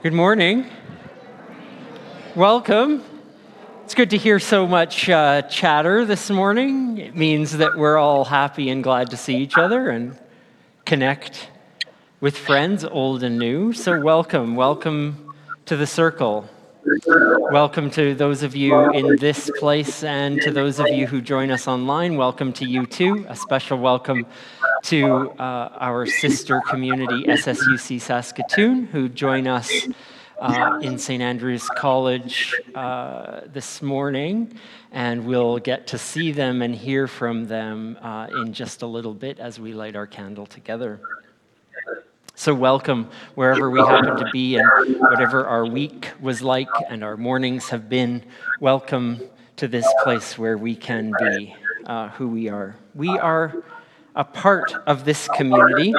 Good morning. Welcome. It's good to hear so much chatter this morning. It means that we're all happy and glad to see each other and connect with friends, old and new. So welcome. Welcome to the circle. Welcome to those of you in this place and to those of you who join us online. Welcome to you too. A special welcome to our sister community, SSUC Saskatoon, who join us in St. Andrew's College this morning. And we'll get to see them and hear from them in just a little bit as we light our candle together. So welcome wherever we happen to be and whatever our week was like and our mornings have been. Welcome to this place where we can be who we are. We are a part of this community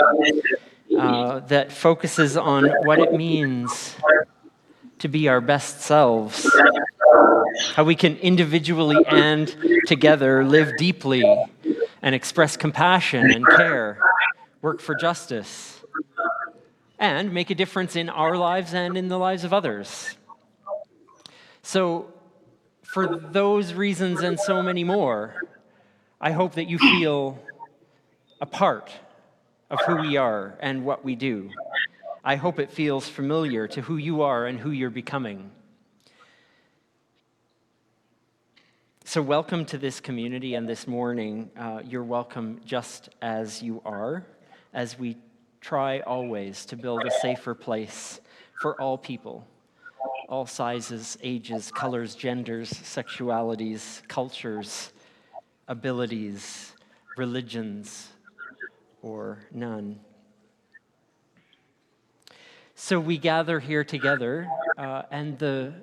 that focuses on what it means to be our best selves, how we can individually and together live deeply and express compassion and care, work for justice, and make a difference in our lives and in the lives of others. So, for those reasons and so many more, I hope that you feel a part of who we are and what we do. I hope it feels familiar to who you are and who you're becoming. So welcome to this community, and this morning, you're welcome just as you are, as we try always to build a safer place for all people, all sizes, ages, colors, genders, sexualities, cultures, abilities, religions, or none. So we gather here together, and the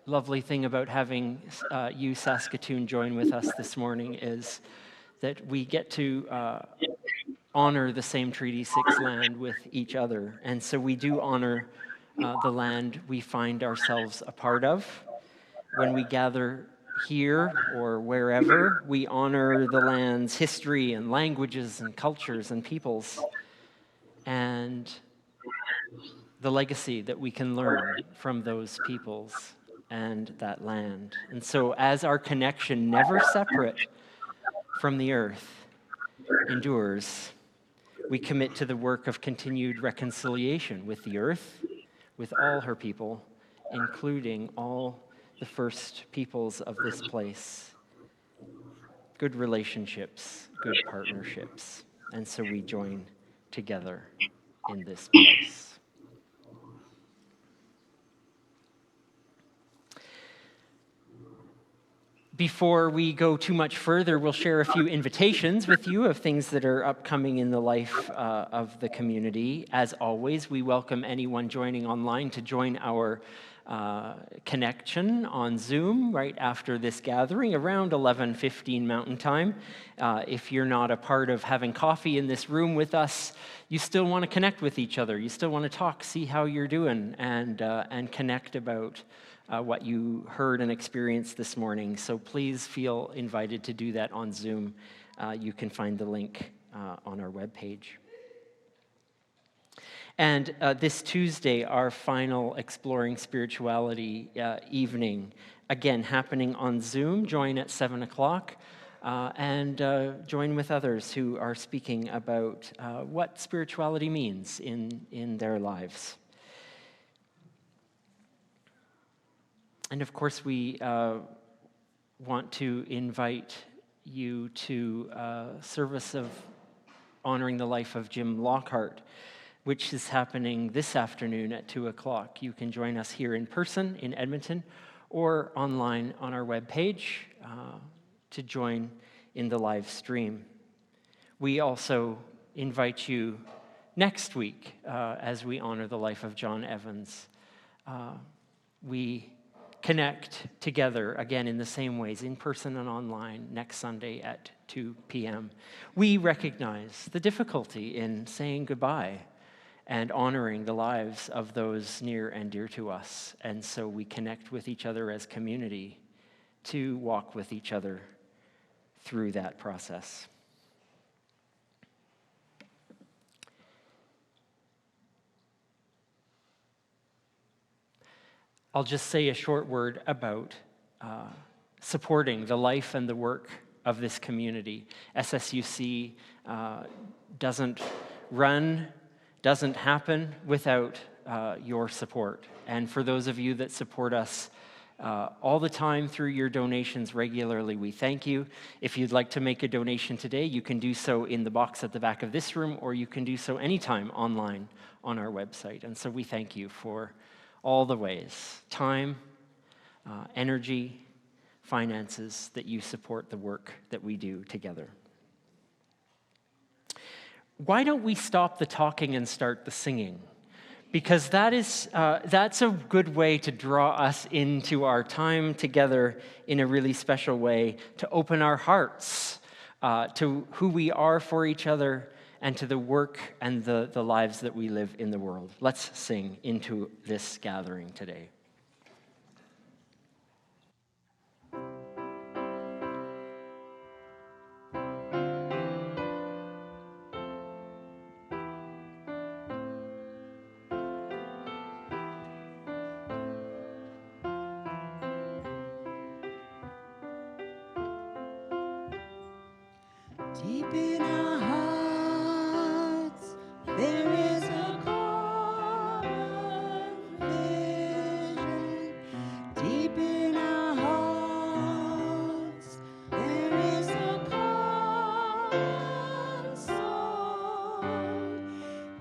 lovely thing about having you, Saskatoon, join with us this morning is that we get to honor the same Treaty 6 land with each other. And so we do honor the land we find ourselves a part of. When we gather here or wherever, we honor the land's history and languages and cultures and peoples and the legacy that we can learn from those peoples and that land. And so as our connection, never separate from the earth, endures, we commit to the work of continued reconciliation with the earth, with all her people, including all the first peoples of this place. Good relationships, good partnerships. And so we join together in this place. Before we go too much further, we'll share a few invitations with you of things that are upcoming in the life of the community. As always, we welcome anyone joining online to join our connection on Zoom right after this gathering around 11:15 Mountain Time. If you're not a part of having coffee in this room with us, you still want to connect with each other. You still want to talk, see how you're doing, and connect about what you heard and experienced this morning. So please feel invited to do that on Zoom. You can find the link on our webpage. And this Tuesday, our final Exploring Spirituality evening, again, happening on Zoom. Join at 7 o'clock and join with others who are speaking about what spirituality means in their lives. And of course, we want to invite you to a service of honoring the life of Jim Lockhart, which is happening this afternoon at 2 o'clock. You can join us here in person in Edmonton or online on our webpage to join in the live stream. We also invite you next week as we honor the life of John Evans. We connect together again in the same ways, in person and online, next Sunday at 2 p.m. We recognize the difficulty in saying goodbye and honoring the lives of those near and dear to us. And so we connect with each other as community to walk with each other through that process. I'll just say a short word about supporting the life and the work of this community. SSUC doesn't happen without your support. And for those of you that support us all the time through your donations regularly, we thank you. If you'd like to make a donation today, you can do so in the box at the back of this room, or you can do so anytime online on our website. And so we thank you for all the ways, time, energy, finances, that you support the work that we do together. Why don't we stop the talking and start the singing? Because that's a good way to draw us into our time together in a really special way, to open our hearts to who we are for each other and to the work and the lives that we live in the world. Let's sing into this gathering today. Deep in our hearts, there is a common vision. Deep in our hearts, there is a common song.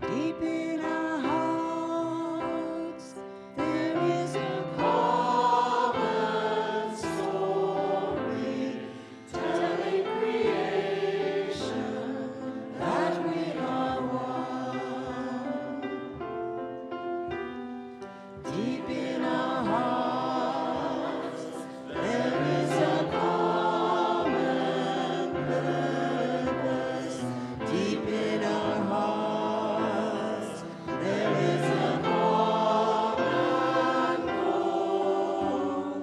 Deep in our hearts, there is a common story, telling that we are one. Deep in our hearts, there is a common purpose. Deep in our hearts, there is a common goal.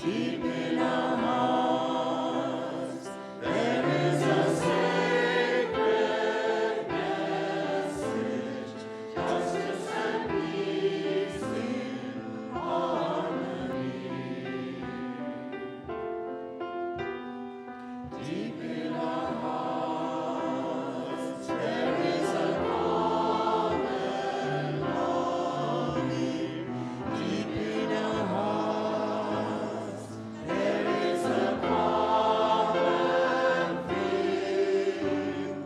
Deep in our hearts, there is a sacred message, justice and peace in harmony. Deep in our hearts, there is a common longing. Deep in our hearts, there is a common feeling.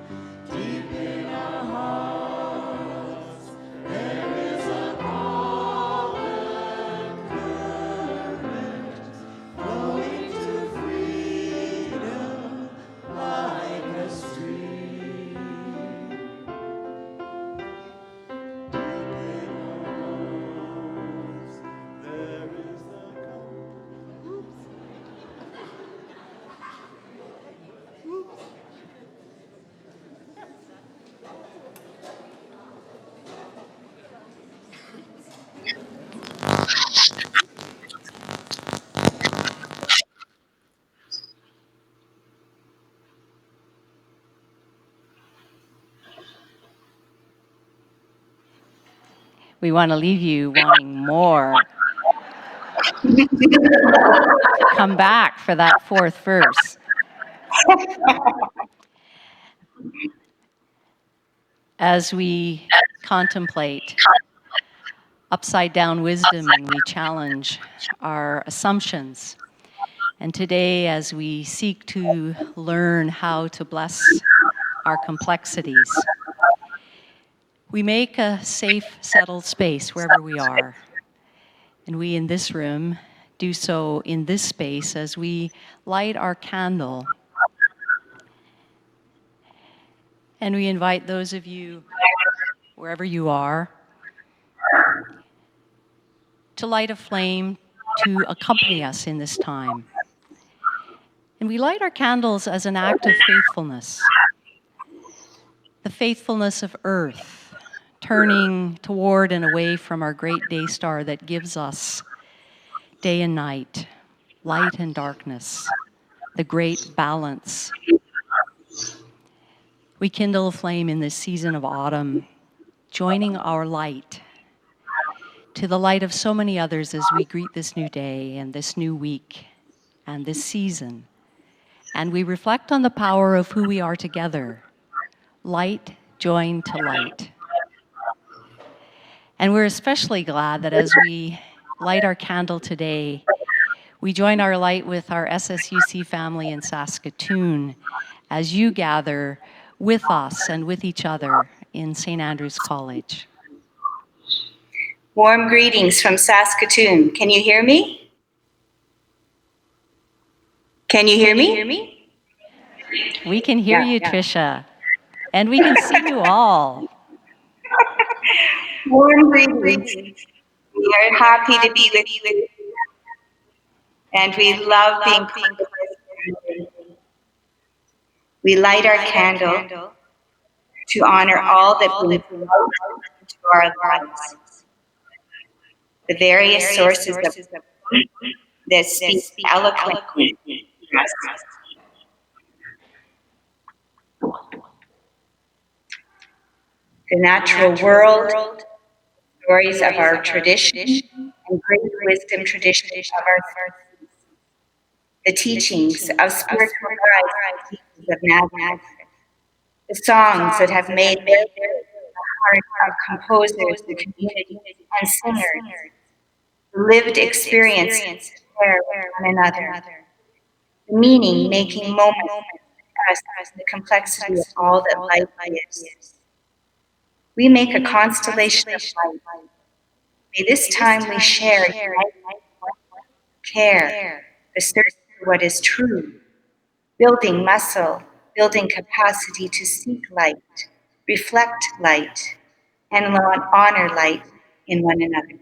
Deep in our hearts, there is a common current, flowing to freedom like a stream. Deep in our hearts, there is a We want to leave you wanting more. Come back for that fourth verse. As we contemplate upside down wisdom and we challenge our assumptions, and today as we seek to learn how to bless our complexities, we make a safe, settled space wherever we are. And we in this room do so in this space as we light our candle. And we invite those of you, wherever you are, to light a flame to accompany us in this time. And we light our candles as an act of faithfulness. The faithfulness of Earth, turning toward and away from our great day star that gives us day and night, light and darkness, the great balance. We kindle a flame in this season of autumn, joining our light to the light of so many others as we greet this new day and this new week and this season. And we reflect on the power of who we are together, light joined to light. And we're especially glad that as we light our candle today, we join our light with our SSUC family in Saskatoon as you gather with us and with each other in St. Andrew's College. Warm greetings from Saskatoon. Can you hear me? Can you hear me? We can hear you, Yeah. Tricia, and we can see you all. Warm greetings. We are happy to be with you, and we love being part of this. We light our candle to honor all that brings light into our lives. The various sources that speak eloquently to us. The natural world, stories of our tradition, and great wisdom traditions of our species. The teachings of spiritual guides of Nazareth. The songs that have made their way to the heart of composers, the community, and singers. The lived experience to share with one another. The meaning-making moments for us, the complexity of all that life is. We make a constellation of light. May this time we share care, the search for what is true, building muscle, building capacity to seek light, reflect light, and honor light in one another.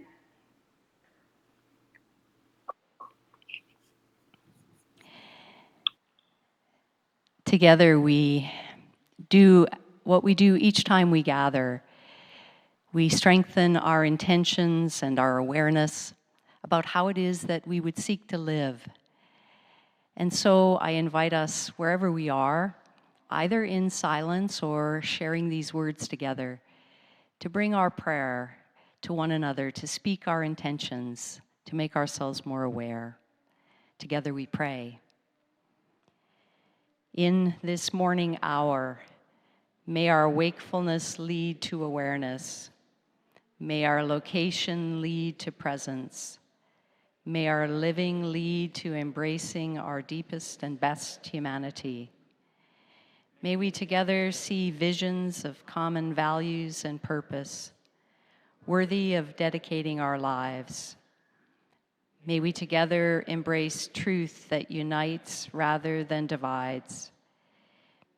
Together we do what we do each time we gather. We strengthen our intentions and our awareness about how it is that we would seek to live. And so I invite us, wherever we are, either in silence or sharing these words together, to bring our prayer to one another, to speak our intentions, to make ourselves more aware. Together we pray. In this morning hour, may our wakefulness lead to awareness. May our location lead to presence. May our living lead to embracing our deepest and best humanity. May we together see visions of common values and purpose, worthy of dedicating our lives. May we together embrace truth that unites rather than divides.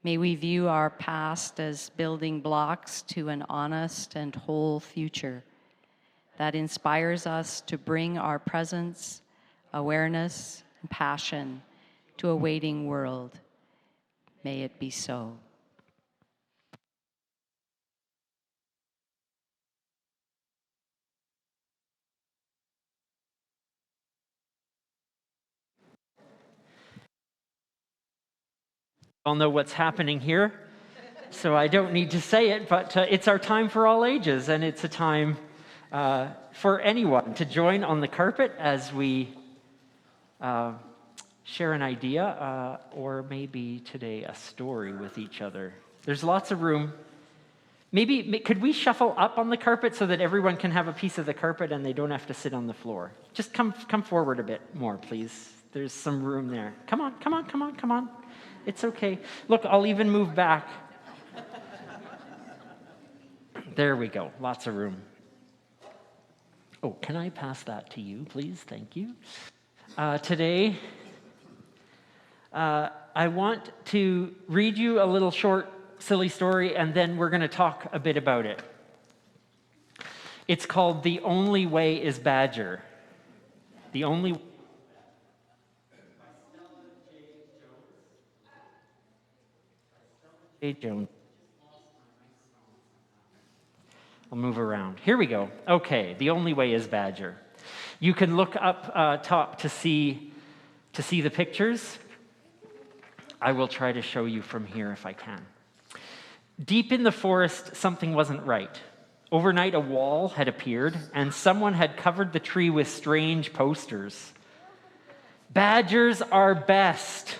May we view our past as building blocks to an honest and whole future that inspires us to bring our presence, awareness, and passion to a waiting world. May it be so. All know what's happening here, so I don't need to say it, but it's our time for all ages, and it's a time for anyone to join on the carpet as we share an idea or maybe today a story with each other. There's lots of room. Maybe could we shuffle up on the carpet so that everyone can have a piece of the carpet and they don't have to sit on the floor? Just come forward a bit more, please. There's some room there. Come on. It's okay. Look, I'll even move back. There we go. Lots of room. Oh, can I pass that to you, please? Thank you. Today, I want to read you a little short, silly story, and then we're going to talk a bit about it. It's called The Only Way is Badger. The Only J. Jones. I'll move around. Here we go. Okay, The Only Way is Badger. You can look up top to see the pictures. I will try to show you from here if I can. Deep in the forest, something wasn't right. Overnight, a wall had appeared, and someone had covered the tree with strange posters. Badgers are best.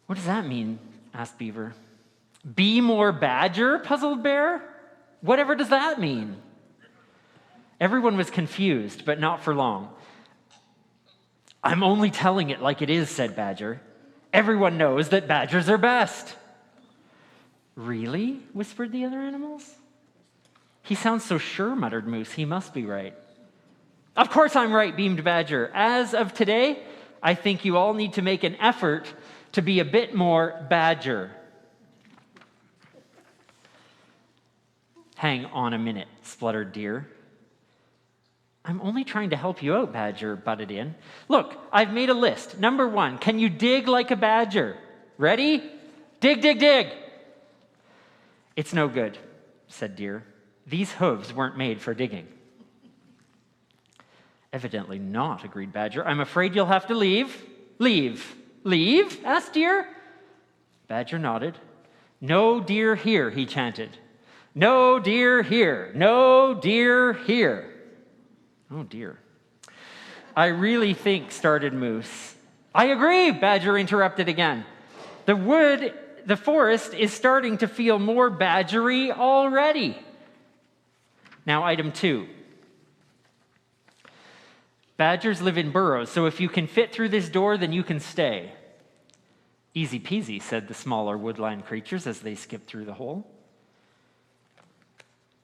What does that mean? Asked Beaver. Be more badger? Puzzled Bear. Whatever does that mean? Everyone was confused, but not for long. I'm only telling it like it is, said Badger. Everyone knows that badgers are best. Really? Whispered the other animals. He sounds so sure, muttered Moose. He must be right. Of course I'm right, beamed Badger. As of today, I think you all need to make an effort to be a bit more badger. Hang on a minute, spluttered Deer. I'm only trying to help you out, Badger butted in. Look, I've made a list. Number 1, can you dig like a badger? Ready? Dig, dig, dig. It's no good, said Deer. These hooves weren't made for digging. Evidently not, agreed Badger. I'm afraid you'll have to leave. Leave. Leave? Asked Deer. Badger nodded. No deer here, he chanted. No deer here. No deer here. Oh, dear. I really think, started Moose. I agree, Badger interrupted again. The forest is starting to feel more badgery already. Now, item 2. Badgers live in burrows, so if you can fit through this door, then you can stay. Easy peasy, said the smaller woodland creatures as they skipped through the hole.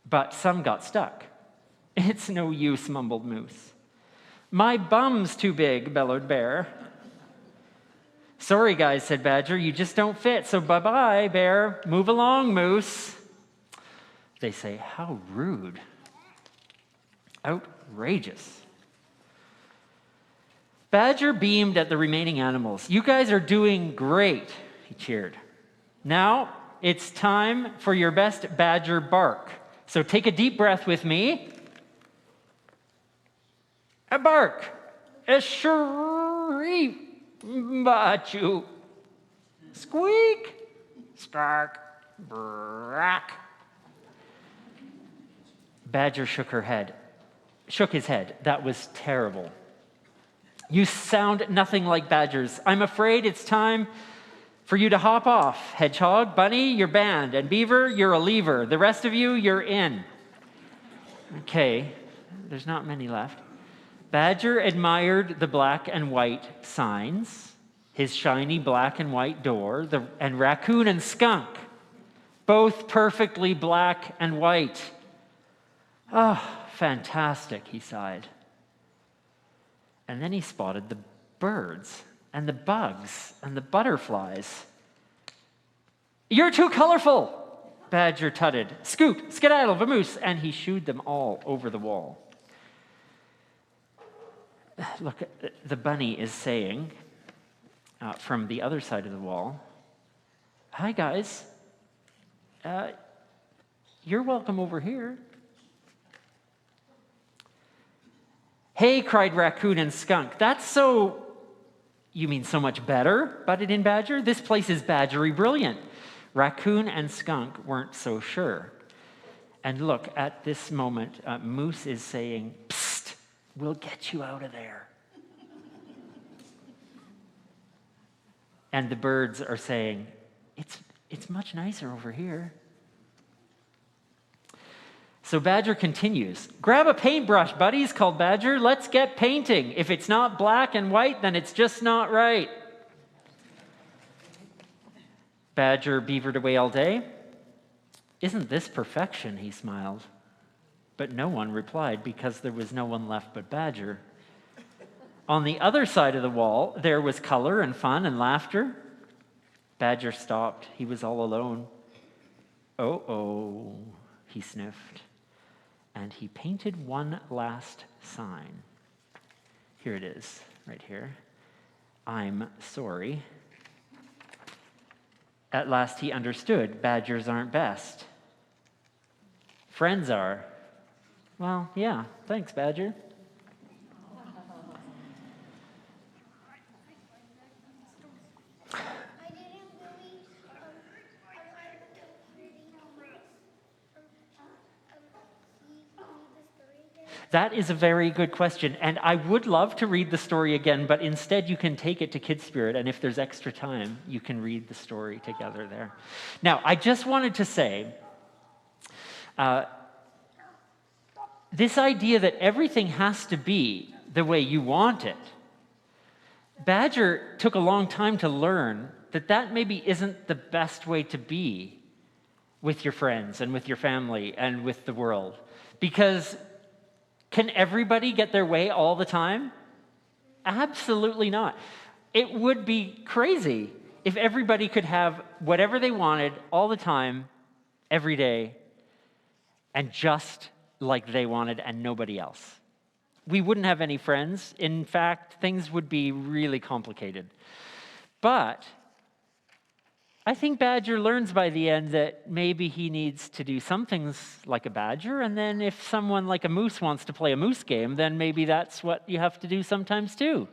But some got stuck. It's no use, mumbled Moose. My bum's too big, bellowed Bear. Sorry, guys, said Badger. You just don't fit, so bye-bye, Bear. Move along, Moose. They say, how rude. Outrageous. Badger beamed at the remaining animals. You guys are doing great, he cheered. Now it's time for your best badger bark. So take a deep breath with me. A bark. A shriek. Bachu. Squeak. Stark. Brack. Badger shook his head. That was terrible. You sound nothing like badgers. I'm afraid it's time for you to hop off. Hedgehog, Bunny, you're banned. And Beaver, you're a leaver. The rest of you, you're in. Okay, there's not many left. Badger admired the black and white signs, his shiny black and white door, and Raccoon and Skunk, both perfectly black and white. Oh, fantastic, he sighed. And then he spotted the birds and the bugs and the butterflies. You're too colorful, Badger tutted. Scoot, skedaddle, vamoose, and he shooed them all over the wall. Look, the bunny is saying from the other side of the wall, hi, guys. You're welcome over here. Hey, cried Raccoon and Skunk. That's so... You mean so much better? Butted in Badger. This place is badgery brilliant. Raccoon and Skunk weren't so sure. And look, at this moment, Moose is saying, psst, we'll get you out of there. And the birds are saying, it's much nicer over here. So Badger continues. Grab a paintbrush, buddies, called Badger. Let's get painting. If it's not black and white, then it's just not right. Badger beavered away all day. Isn't this perfection? He smiled. But no one replied because there was no one left but Badger. On the other side of the wall, there was color and fun and laughter. Badger stopped. He was all alone. Oh, he sniffed. And he painted one last sign. Here it is, right here. I'm sorry. At last he understood badgers aren't best. Friends are. Well, yeah, thanks, Badger. That is a very good question. And I would love to read the story again, but instead you can take it to Kid Spirit. And if there's extra time, you can read the story together there. Now, I just wanted to say, this idea that everything has to be the way you want it, Badger took a long time to learn that that maybe isn't the best way to be with your friends and with your family and with the world. Because can everybody get their way all the time? Absolutely not. It would be crazy if everybody could have whatever they wanted all the time, every day, and just like they wanted and nobody else. We wouldn't have any friends. In fact, things would be really complicated. But I think Badger learns by the end that maybe he needs to do some things like a badger, and then if someone like a moose wants to play a moose game, then maybe that's what you have to do sometimes too,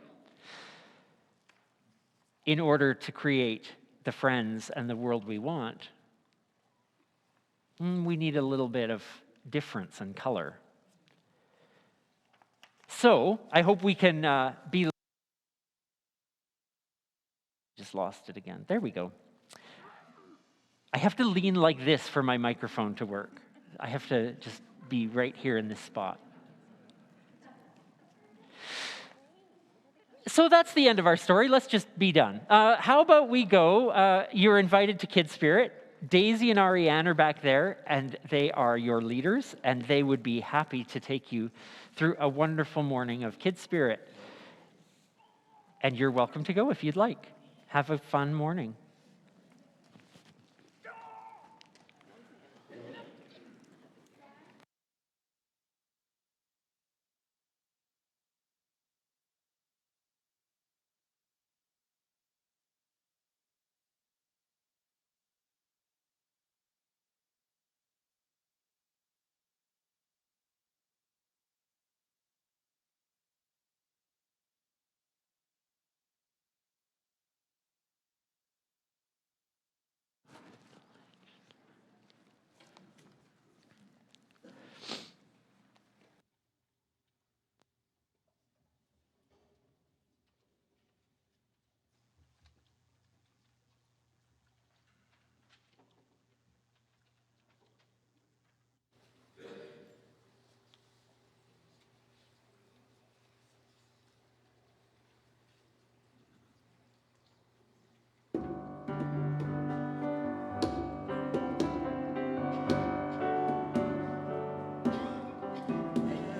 in order to create the friends and the world we want. We need a little bit of difference and color. So I hope we can be... Just lost it again. There we go. I have to lean like this for my microphone to work. I have to just be right here in this spot. So that's the end of our story. Let's just be done. How about we go? You're invited to Kid Spirit. Daisy and Ariane are back there, and they are your leaders, and they would be happy to take you through a wonderful morning of Kid Spirit. And you're welcome to go if you'd like. Have a fun morning.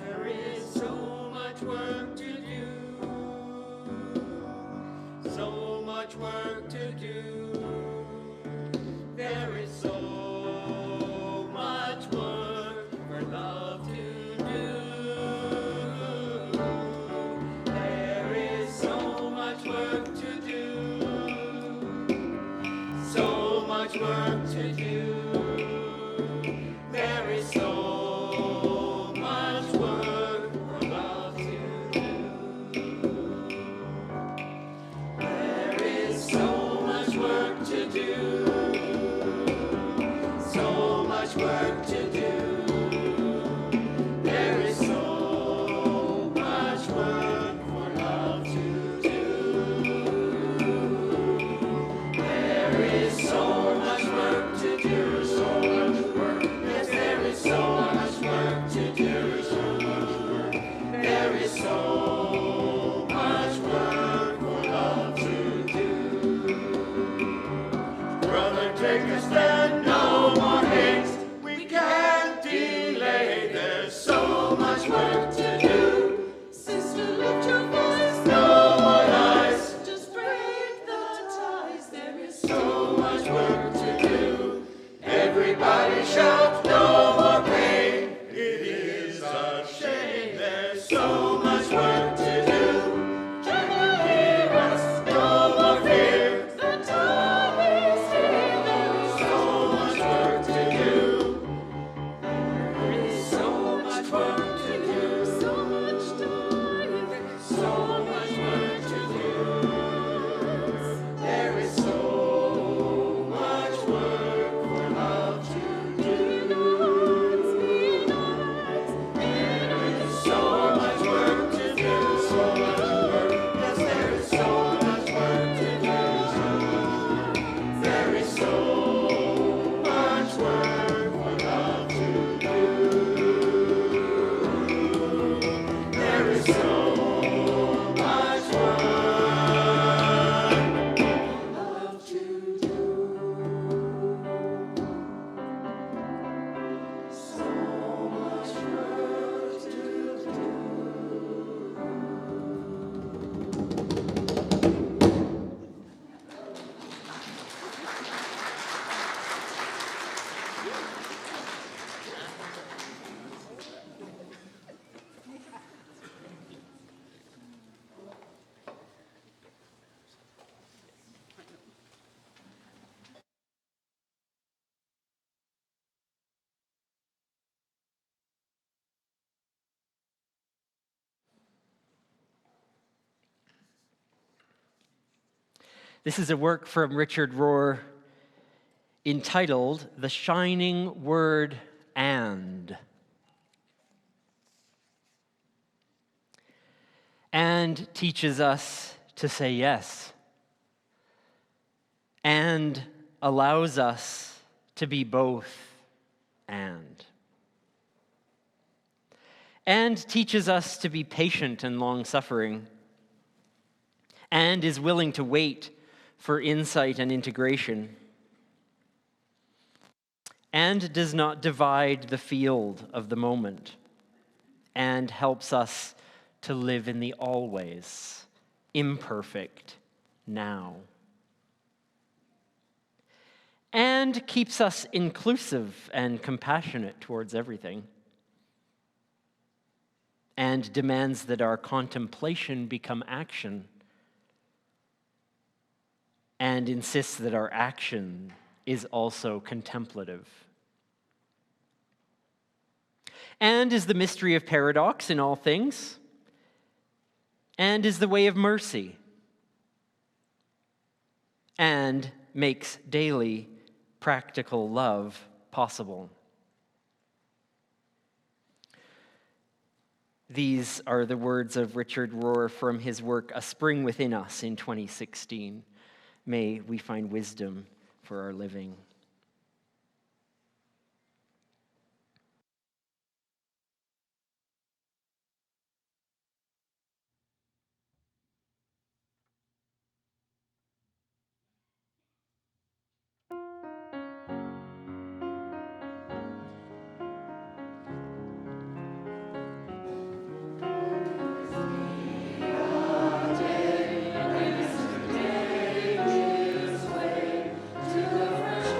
There is so much work to do, so much work to do. There is so much work for love to do. There is so much work to do, so much work to do. There is so much work for love to do. There is so much work to do, so much work to do. There is so much work for love to do. There is so much work to do. much work. Yes, there is so much work to do. There is so much work for love to do. There is so much work love to do. So much work to do. This is a work from Richard Rohr entitled The Shining Word And. And teaches us to say yes. And allows us to be both and. And teaches us to be patient and long-suffering. And is willing to wait for insight and integration. And does not divide the field of the moment. And helps us to live in the always, imperfect now. And keeps us inclusive and compassionate towards everything. And demands that our contemplation become action. And insists that our action is also contemplative. And is the mystery of paradox in all things. And is the way of mercy. And makes daily practical love possible. These are the words of Richard Rohr from his work, A Spring Within Us, in 2016. May we find wisdom for our living. To the fresh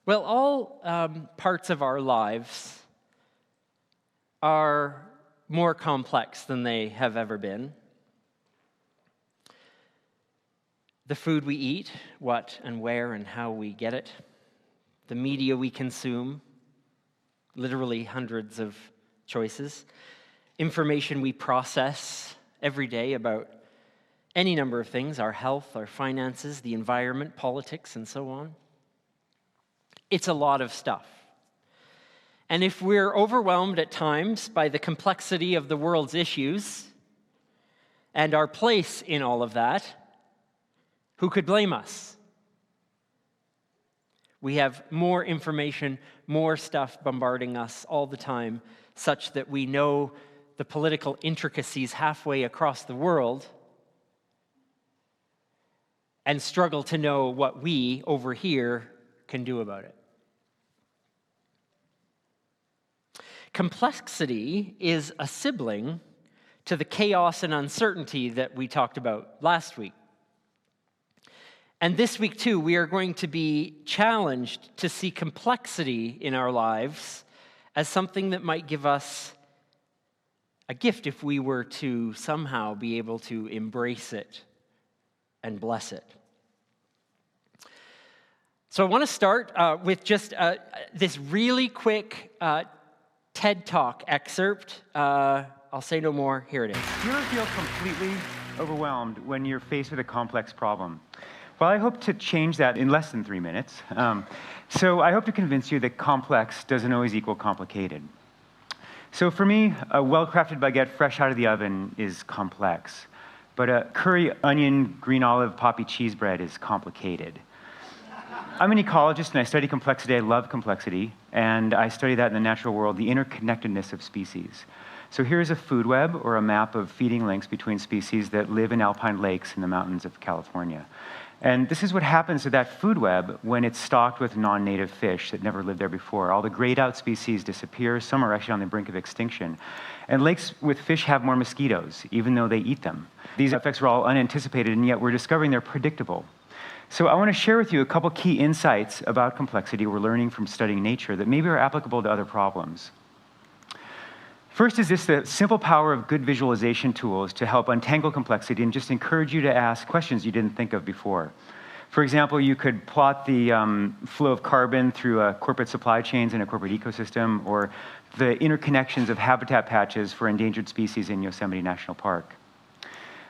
Well, all parts of our lives are more complex than they have ever been. The food we eat, what and where and how we get it, the media we consume, literally hundreds of choices, information we process every day about any number of things, our health, our finances, the environment, politics, and so on. It's a lot of stuff. And if we're overwhelmed at times by the complexity of the world's issues and our place in all of that, who could blame us? We have more information, more stuff bombarding us all the time, such that we know the political intricacies halfway across the world and struggle to know what we over here can do about it. Complexity is a sibling to the chaos and uncertainty that we talked about last week. And this week, too, we are going to be challenged to see complexity in our lives as something that might give us a gift if we were to somehow be able to embrace it and bless it. So I want to start with just this really quick TED Talk excerpt. I'll say no more. Here it is. Do you ever feel completely overwhelmed when you're faced with a complex problem? Well, I hope to change that in less than 3 minutes. So I hope to convince you that complex doesn't always equal complicated. So for me, a well-crafted baguette fresh out of the oven is complex. But a curry, onion, green olive, poppy cheese bread is complicated. I'm an ecologist and I study complexity. I love complexity. And I study that in the natural world, the interconnectedness of species. So here's a food web or a map of feeding links between species that live in alpine lakes in the mountains of California. And this is what happens to that food web when it's stocked with non-native fish that never lived there before. All the grayed out species disappear. Some are actually on the brink of extinction. And lakes with fish have more mosquitoes, even though they eat them. These effects are all unanticipated, and yet we're discovering they're predictable. So I want to share with you a couple key insights about complexity we're learning from studying nature that maybe are applicable to other problems. First is this, the simple power of good visualization tools to help untangle complexity and just encourage you to ask questions you didn't think of before. For example, you could plot the flow of carbon through corporate supply chains in a corporate ecosystem, or the interconnections of habitat patches for endangered species in Yosemite National Park.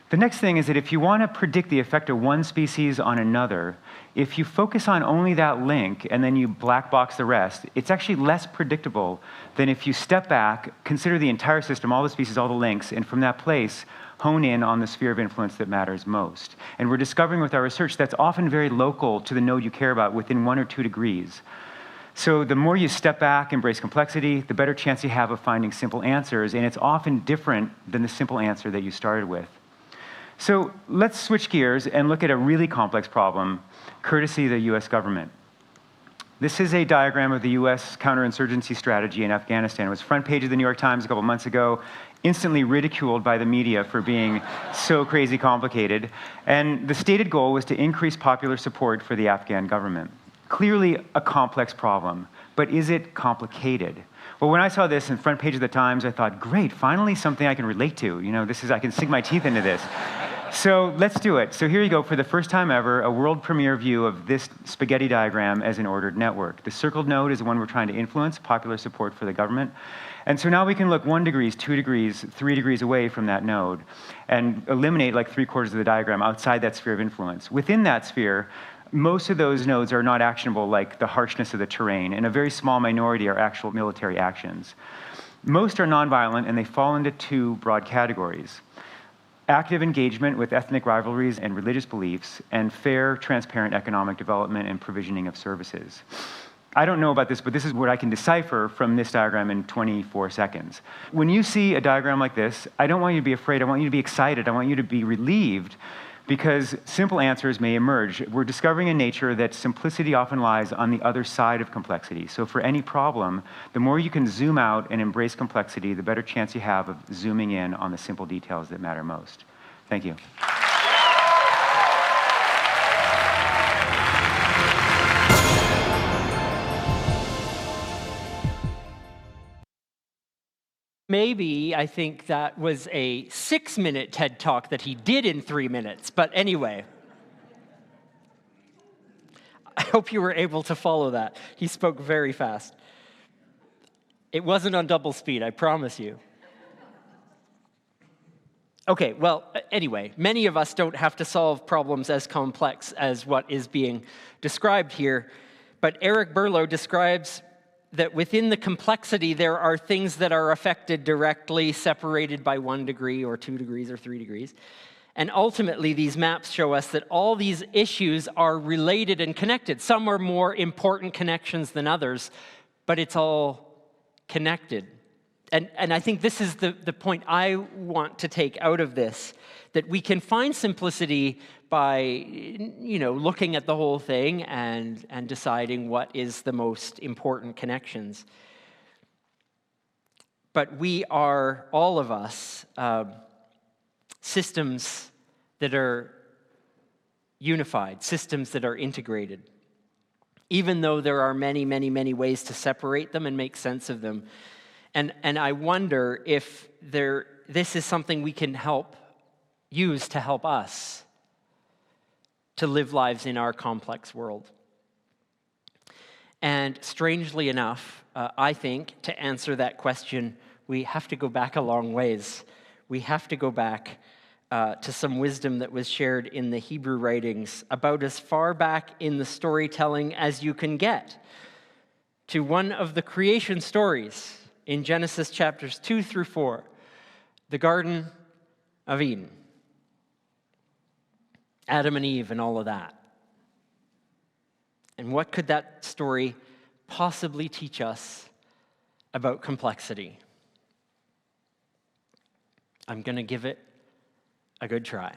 The next thing is that if you want to predict the effect of one species on another, if you focus on only that link and then you black box the rest, it's actually less predictable than if you step back, consider the entire system, all the species, all the links, and from that place, hone in on the sphere of influence that matters most. And we're discovering with our research that's often very local to the node you care about, within 1 or 2 degrees. So the more you step back, embrace complexity, the better chance you have of finding simple answers, and it's often different than the simple answer that you started with. So let's switch gears and look at a really complex problem, courtesy of the US government. This is a diagram of the US counterinsurgency strategy in Afghanistan. It was front page of the New York Times a couple months ago, instantly ridiculed by the media for being so crazy complicated. And the stated goal was to increase popular support for the Afghan government. Clearly a complex problem, but is it complicated? Well, when I saw this in front page of the Times, I thought, great, finally something I can relate to. You know, I can sink my teeth into this. So let's do it. So here you go, for the first time ever, a world premiere view of this spaghetti diagram as an ordered network. The circled node is the one we're trying to influence, popular support for the government. And so now we can look 1 degree, 2 degrees, 3 degrees away from that node and eliminate like 3/4 of the diagram outside that sphere of influence. Within that sphere, most of those nodes are not actionable, like the harshness of the terrain, and a very small minority are actual military actions. Most are nonviolent, and they fall into 2 broad categories: active engagement with ethnic rivalries and religious beliefs, and fair, transparent economic development and provisioning of services. I don't know about this, but this is what I can decipher from this diagram in 24 seconds. When you see a diagram like this, I don't want you to be afraid. I want you to be excited. I want you to be relieved, because simple answers may emerge. We're discovering in nature that simplicity often lies on the other side of complexity. So for any problem, the more you can zoom out and embrace complexity, the better chance you have of zooming in on the simple details that matter most. Thank you. maybe I think that was a 6-minute TED Talk that he did in 3 minutes. But anyway, I hope you were able to follow that. He spoke very fast. It wasn't on double speed, I promise you. Okay, well, anyway, many of us don't have to solve problems as complex as what is being described here, but Eric Berlow describes that within the complexity there are things that are affected directly, separated by 1 degree or 2 degrees or 3 degrees. And ultimately, these maps show us that all these issues are related and connected. Some are more important connections than others, but it's all connected. And I think this is the point I want to take out of this, that we can find simplicity by, looking at the whole thing and deciding what is the most important connections. But we are, all of us, systems that are unified, systems that are integrated. Even though there are many, many, many ways to separate them and make sense of them. And I wonder if this is something we can use to help us to live lives in our complex world. And strangely enough, I think, to answer that question, we have to go back a long ways. We have to go back to some wisdom that was shared in the Hebrew writings about as far back in the storytelling as you can get, to one of the creation stories in Genesis chapters 2 through 4, the Garden of Eden. Adam and Eve and all of that. And what could that story possibly teach us about complexity? I'm going to give it a good try.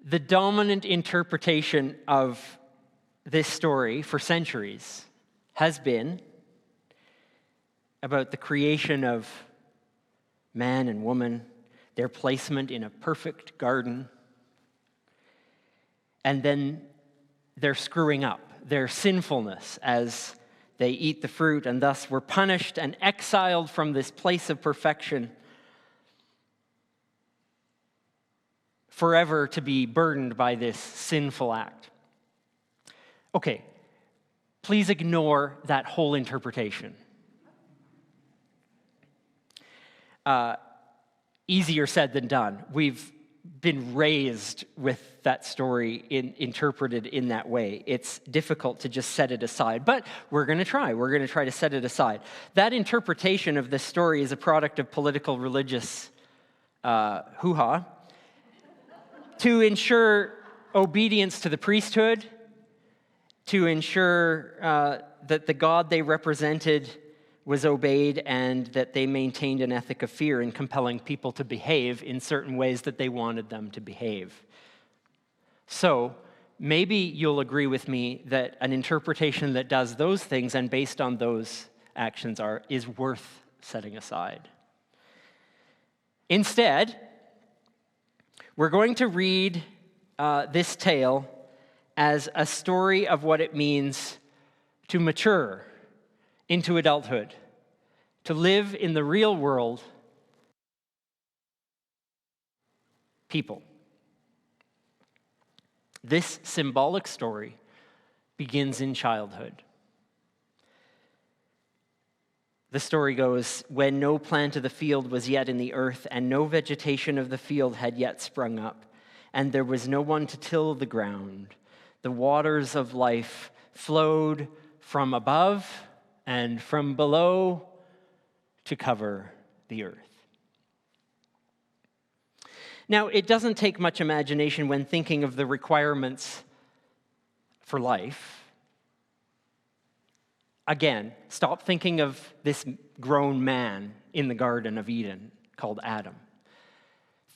The dominant interpretation of this story for centuries has been about the creation of man and woman, their placement in a perfect garden, and then their screwing up, their sinfulness as they eat the fruit and thus were punished and exiled from this place of perfection, forever to be burdened by this sinful act. Okay, please ignore that whole interpretation. Easier said than done. We've been raised with that story interpreted in that way. It's difficult to just set it aside, but we're going to try. We're going to try to set it aside. That interpretation of this story is a product of political religious hoo-ha to ensure obedience to the priesthood, to ensure that the God they represented was obeyed and that they maintained an ethic of fear in compelling people to behave in certain ways that they wanted them to behave. So maybe you'll agree with me that an interpretation that does those things and based on those actions is worth setting aside. Instead, we're going to read this tale as a story of what it means to mature into adulthood, to live in the real world, people. This symbolic story begins in childhood. The story goes, when no plant of the field was yet in the earth, and no vegetation of the field had yet sprung up, and there was no one to till the ground, the waters of life flowed from above and from below to cover the earth. Now, it doesn't take much imagination when thinking of the requirements for life. Again, stop thinking of this grown man in the Garden of Eden called Adam.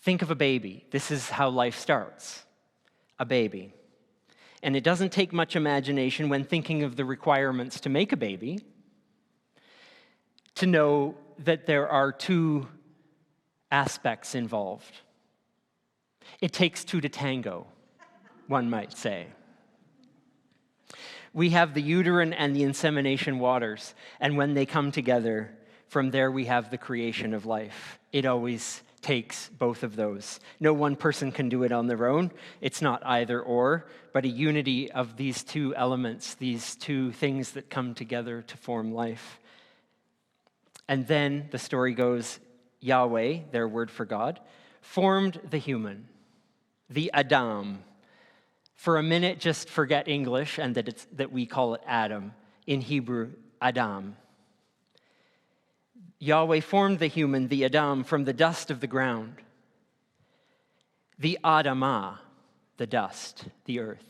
Think of a baby. This is how life starts, a baby. And it doesn't take much imagination when thinking of the requirements to make a baby to know that there are two aspects involved. It takes two to tango, one might say. We have the uterine and the insemination waters, and when they come together, from there we have the creation of life. It always takes both of those. No one person can do it on their own. It's not either or, but a unity of these two elements, these two things that come together to form life. And then the story goes, Yahweh, their word for God, formed the human, the Adam. For a minute, just forget English and that we call it Adam. In Hebrew, Adam. Yahweh formed the human, the Adam, from the dust of the ground. The Adamah, the dust, the earth.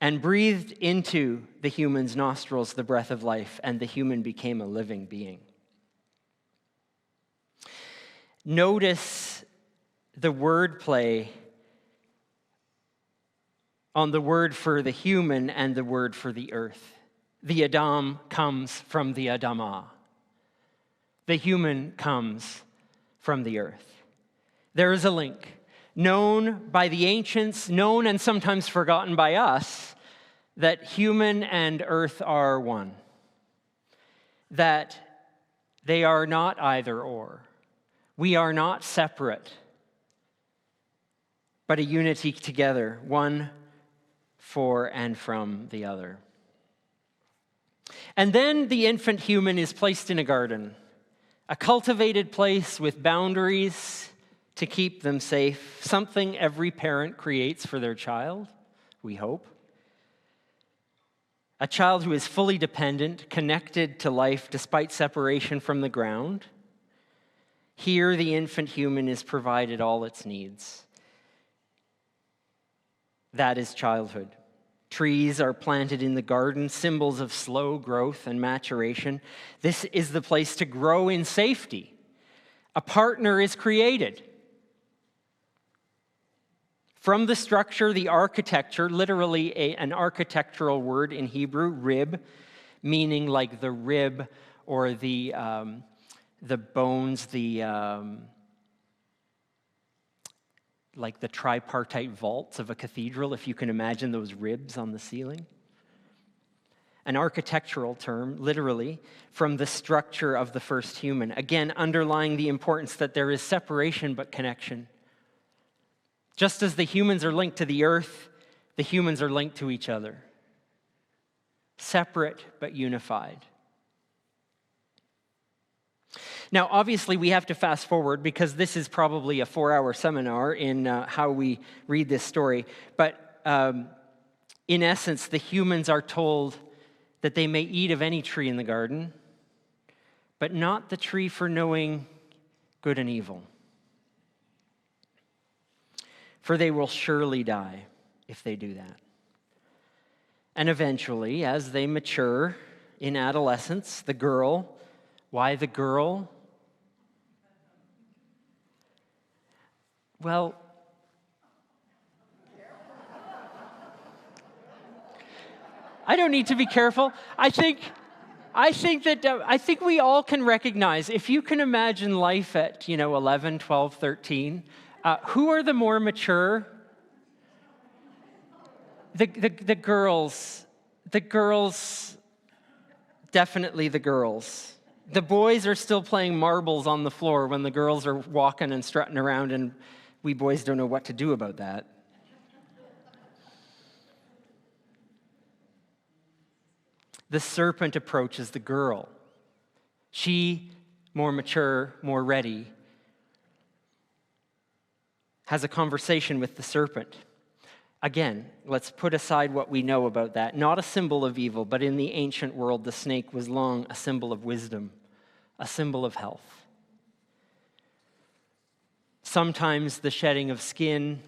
And breathed into the human's nostrils the breath of life, and the human became a living being. Notice the wordplay on the word for the human and the word for the earth. The Adam comes from the Adamah. The human comes from the earth. There is a link, known by the ancients, known and sometimes forgotten by us, that human and earth are one. That they are not either or. We are not separate, but a unity together, one for and from the other. And then the infant human is placed in a garden, a cultivated place with boundaries to keep them safe, something every parent creates for their child, we hope. A child who is fully dependent, connected to life despite separation from the ground. Here, the infant human is provided all its needs. That is childhood. Trees are planted in the garden, symbols of slow growth and maturation. This is the place to grow in safety. A partner is created. From the structure, the architecture, literally an architectural word in Hebrew, rib, meaning like the rib or the bones, like the tripartite vaults of a cathedral, if you can imagine those ribs on the ceiling. An architectural term, literally, from the structure of the first human. Again, underlying the importance that there is separation but connection. Just as the humans are linked to the earth, the humans are linked to each other. Separate but unified. Now, obviously, we have to fast forward because this is probably a 4-hour seminar in how we read this story. But in essence, the humans are told that they may eat of any tree in the garden, but not the tree for knowing good and evil. For they will surely die if they do that. And eventually, as they mature in adolescence, the girl, why the girl? Well, I don't need to be careful. I think we all can recognize, if you can imagine life at 11, 12, 13, who are the more mature? The girls. The girls, definitely the girls. The boys are still playing marbles on the floor when the girls are walking and strutting around, and we boys don't know what to do about that. The serpent approaches the girl. She, more mature, more ready, has a conversation with the serpent. Again, let's put aside what we know about that. Not a symbol of evil, but in the ancient world, the snake was long a symbol of wisdom, a symbol of health. Sometimes the shedding of skin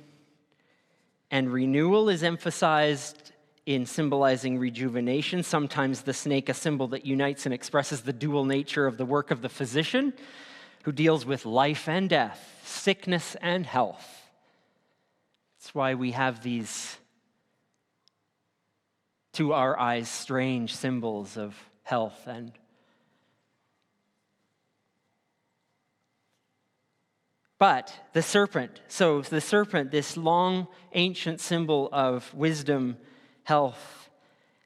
and renewal is emphasized in symbolizing rejuvenation. Sometimes the snake, a symbol that unites and expresses the dual nature of the work of the physician, who deals with life and death, sickness and health. That's why we have these, to our eyes, strange symbols of health and but the serpent, this long ancient symbol of wisdom, health,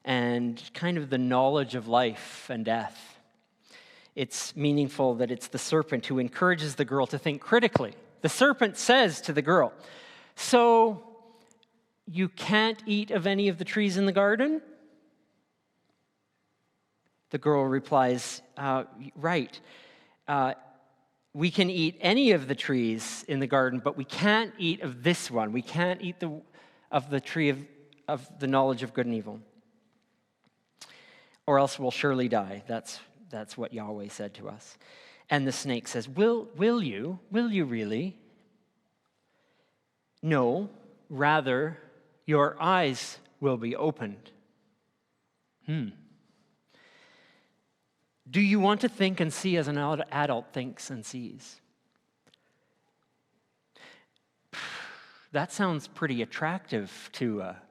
and kind of the knowledge of life and death. It's meaningful that it's the serpent who encourages the girl to think critically. The serpent says to the girl, "So you can't eat of any of the trees in the garden?" The girl replies, "Right. We can eat any of the trees in the garden, but we can't eat of this one. We can't eat of the tree of the knowledge of good and evil, or else we'll surely die." That's what Yahweh said to us. And the snake says, Will you? Will you really? No, rather, your eyes will be opened. Do you want to think and see as an adult thinks and sees? That sounds pretty attractive to a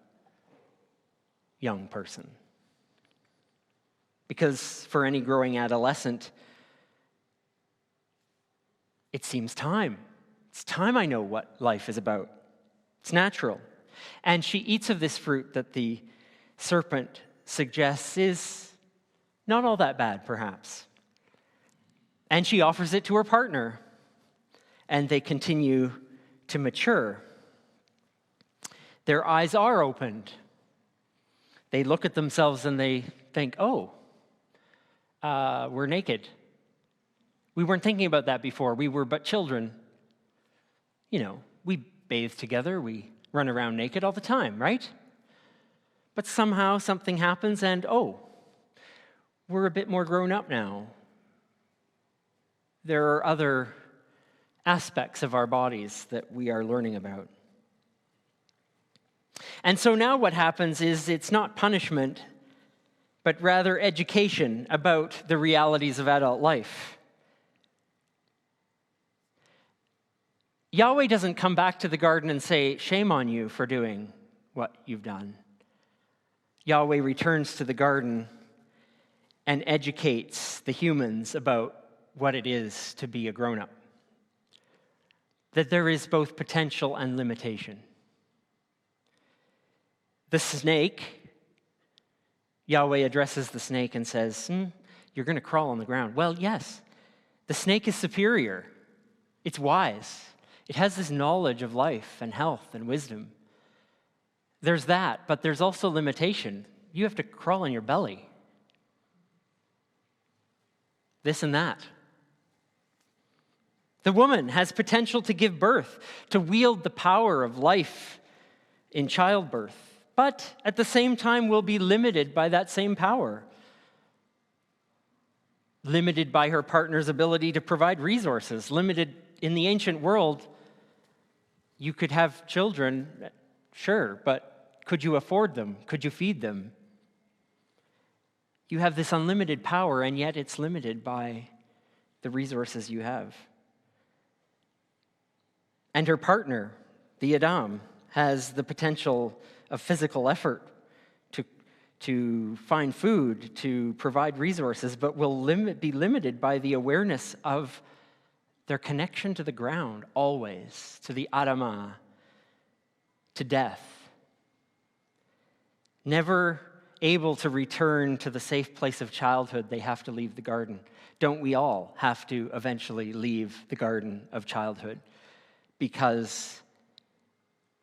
young person. Because for any growing adolescent, it seems time. It's time I know what life is about. It's natural. And she eats of this fruit that the serpent suggests is not all that bad, perhaps. And she offers it to her partner, and they continue to mature. Their eyes are opened. They look at themselves and they think, we're naked. We weren't thinking about that before. We were but children. We bathe together. We run around naked all the time, right? But somehow something happens and, we're a bit more grown up now. There are other aspects of our bodies that we are learning about. And so now what happens is it's not punishment, but rather education about the realities of adult life. Yahweh doesn't come back to the garden and say, "Shame on you for doing what you've done." Yahweh returns to the garden and educates the humans about what it is to be a grown-up. That there is both potential and limitation. The snake, Yahweh addresses the snake and says, "You're going to crawl on the ground." Well, yes, the snake is superior. It's wise. It has this knowledge of life and health and wisdom. There's that, but there's also limitation. You have to crawl on your belly. This and that. The woman has potential to give birth, to wield the power of life in childbirth, but at the same time will be limited by that same power. Limited by her partner's ability to provide resources. Limited in the ancient world, you could have children, sure, but could you afford them? Could you feed them? You have this unlimited power, and yet it's limited by the resources you have. And her partner, the Adam, has the potential of physical effort to find food, to provide resources, but will be limited by the awareness of their connection to the ground, always, to the Adamah, to death. Never able to return to the safe place of childhood, they have to leave the garden. Don't we all have to eventually leave the garden of childhood? Because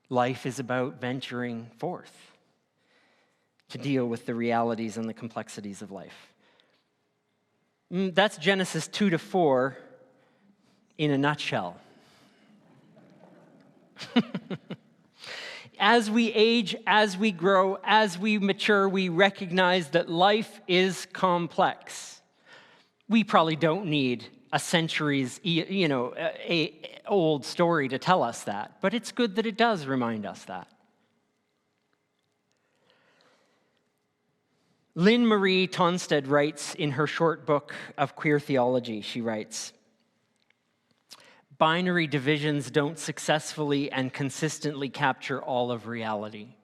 life is about venturing forth to deal with the realities and the complexities of life. That's Genesis 2-4 in a nutshell. As we age, as we grow, as we mature, we recognize that life is complex. We probably don't need a centuries, old story to tell us that, but it's good that it does remind us that. Lynn Marie Tonstead writes in her short book of queer theology, she writes, "Binary divisions don't successfully and consistently capture all of reality.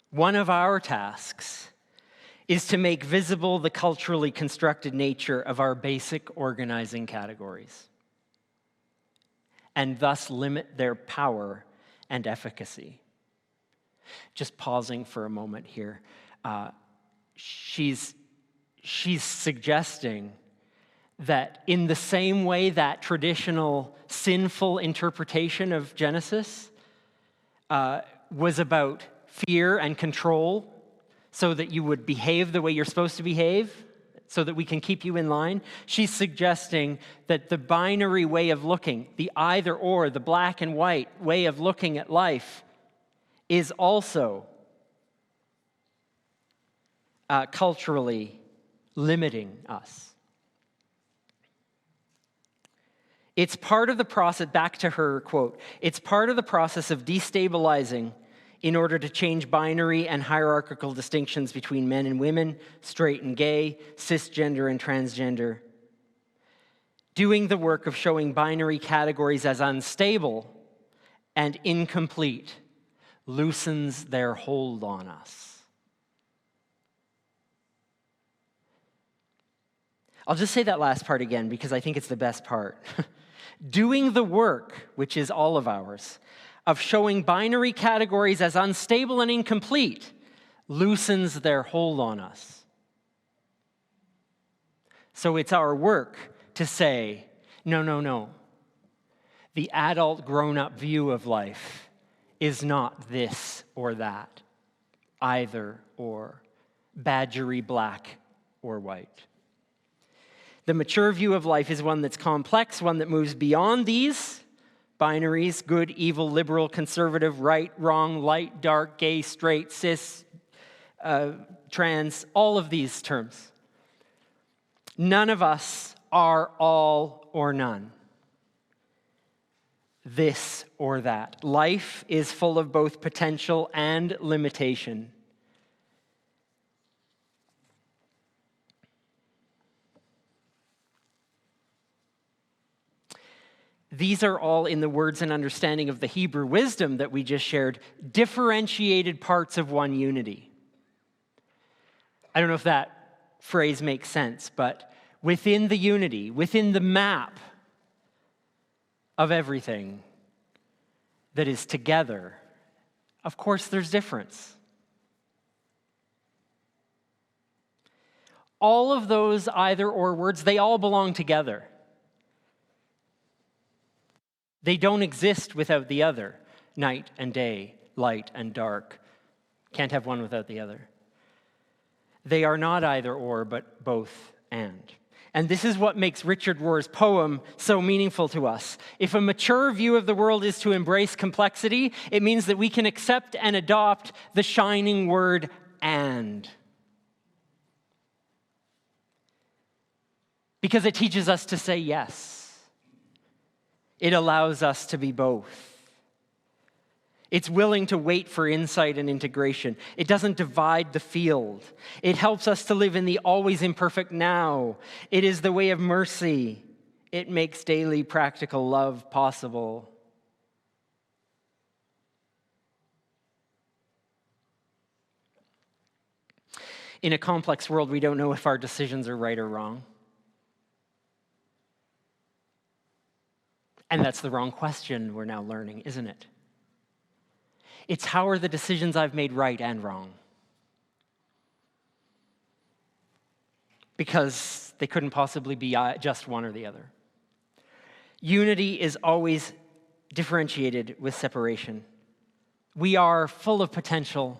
One of our tasks is to make visible the culturally constructed nature of our basic organizing categories, and thus limit their power and efficacy. Just pausing for a moment here. She's suggesting that in the same way that traditional sinful interpretation of Genesis was about fear and control so that you would behave the way you're supposed to behave, so that we can keep you in line, she's suggesting that the binary way of looking, the either or, the black and white way of looking at life is also culturally limiting us. It's part of the process, back to her quote, it's part of the process of destabilizing in order to change binary and hierarchical distinctions between men and women, straight and gay, cisgender and transgender. Doing the work of showing binary categories as unstable and incomplete loosens their hold on us. I'll just say that last part again because I think it's the best part. Doing the work, which is all of ours, of showing binary categories as unstable and incomplete loosens their hold on us. So it's our work to say, no. The adult grown-up view of life is not this or that, either or, badgery black or white. The mature view of life is one that's complex, one that moves beyond these binaries: good, evil, liberal, conservative, right, wrong, light, dark, gay, straight, cis, trans, all of these terms. None of us are all or none, this or that. Life is full of both potential and limitation. These are all, in the words and understanding of the Hebrew wisdom that we just shared, differentiated parts of one unity. I don't know if that phrase makes sense, but within the unity, within the map of everything that is together, of course there's difference. All of those either or words, they all belong together. They don't exist without the other. Night and day, light and dark. Can't have one without the other. They are not either or, but both and. And this is what makes Richard Rohr's poem so meaningful to us. If a mature view of the world is to embrace complexity, it means that we can accept and adopt the shining word and. Because it teaches us to say yes. It allows us to be both. It's willing to wait for insight and integration. It doesn't divide the field. It helps us to live in the always imperfect now. It is the way of mercy. It makes daily practical love possible. In a complex world, we don't know if our decisions are right or wrong. And that's the wrong question we're now learning, isn't it? It's how are the decisions I've made right and wrong? Because they couldn't possibly be just one or the other. Unity is always differentiated with separation. We are full of potential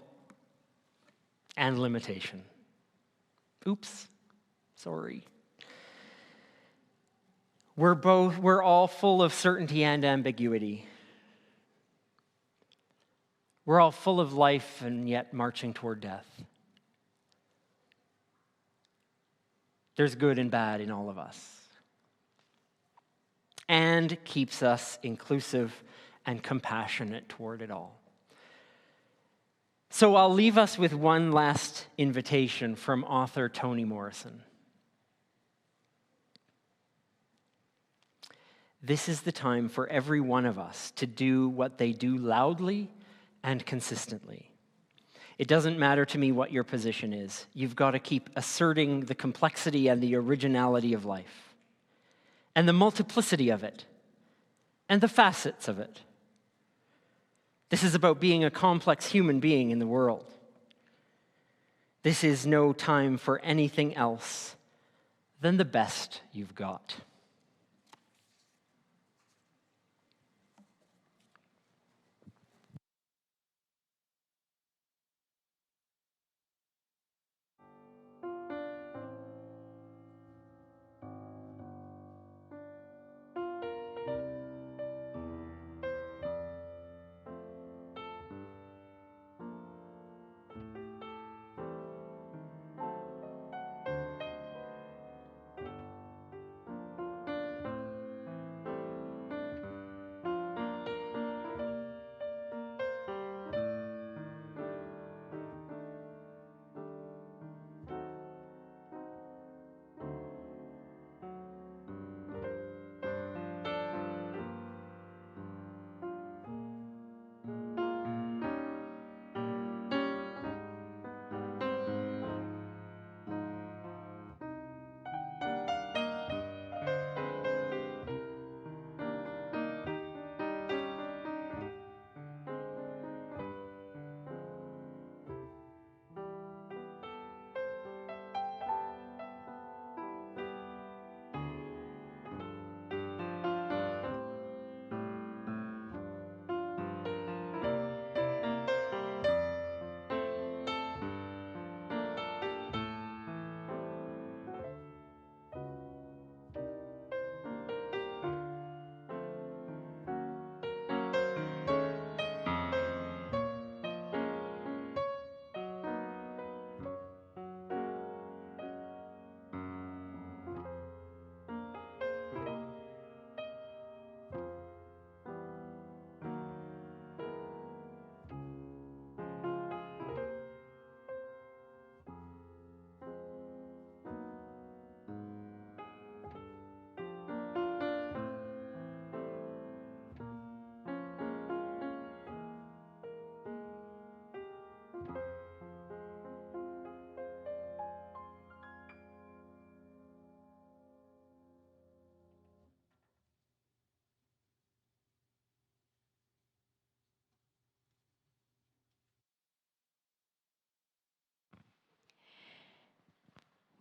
and limitation. Oops, sorry. We're all full of certainty and ambiguity. We're all full of life and yet marching toward death. There's good and bad in all of us. And keeps us inclusive and compassionate toward it all. So I'll leave us with one last invitation from author Toni Morrison. This is the time for every one of us to do what they do loudly and consistently. It doesn't matter to me what your position is. You've got to keep asserting the complexity and the originality of life, and the multiplicity of it, and the facets of it. This is about being a complex human being in the world. This is no time for anything else than the best you've got.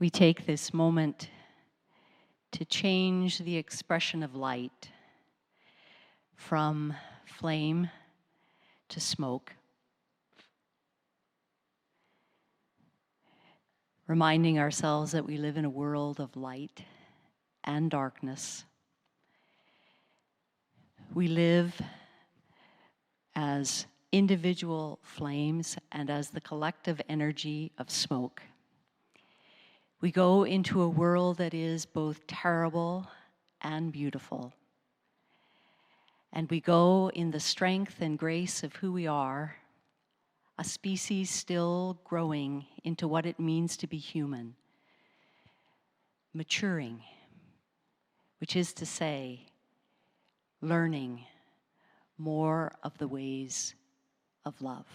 We take this moment to change the expression of light from flame to smoke, reminding ourselves that we live in a world of light and darkness. We live as individual flames and as the collective energy of smoke. We go into a world that is both terrible and beautiful. And we go in the strength and grace of who we are, a species still growing into what it means to be human, maturing, which is to say, learning more of the ways of love.